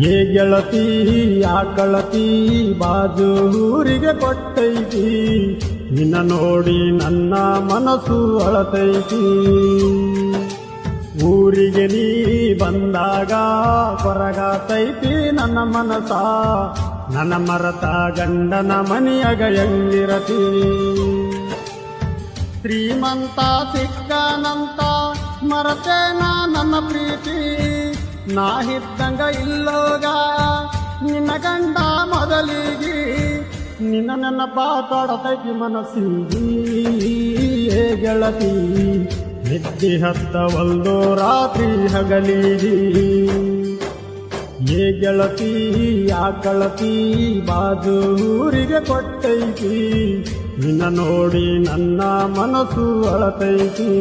ಏ ಗೆಳತಿ ಆಕಳತಿ ಬಾಜೂರಿಗೆ ಕೊಟ್ಟೈತಿ ನಿನ್ನ ನೋಡಿ ನನ್ನ ಮನಸ್ಸು ಅಳತೈತಿ ಊರಿಗೆ ನೀ ಬಂದಾಗ ಕೊರಗಾತೈತಿ ನನ್ನ ಮನಸ ನನ್ನ ಮರತ ಗಂಡನ ಮನೆಯಾಗ ಹೆಂಗಿರತಿ ಶ್ರೀಮಂತ ಸಿಕ್ಕನಂತ ಮರತೇನ ನನ್ನ ಪ್ರೀತಿ ನಾ ಇದ್ದಂಗ ಇಲ್ಲೋಗ ನಿನ್ನ ಗಂಡ ಮೊದಲಿಗೆ ನಿನ್ನ ನೆನಪ ಕಾಡತೈತಿ ಮನಸ್ಸಿಗೆ ಏ ಗೆಳತಿ ನಿದ್ದೆ ಹತ್ತವಲ್ದೋ ರಾತ್ರಿ ಹಗಲಿಗೆ ಏ ಗೆಳತಿ ಆಕಳತಿ ಬಾಜೂರಿಗೆ ಕೊಟ್ಟೈತಿ ನಿನ್ನ ನೋಡಿ ನನ್ನ ಮನಸ್ಸು ಅಳತೈತಿ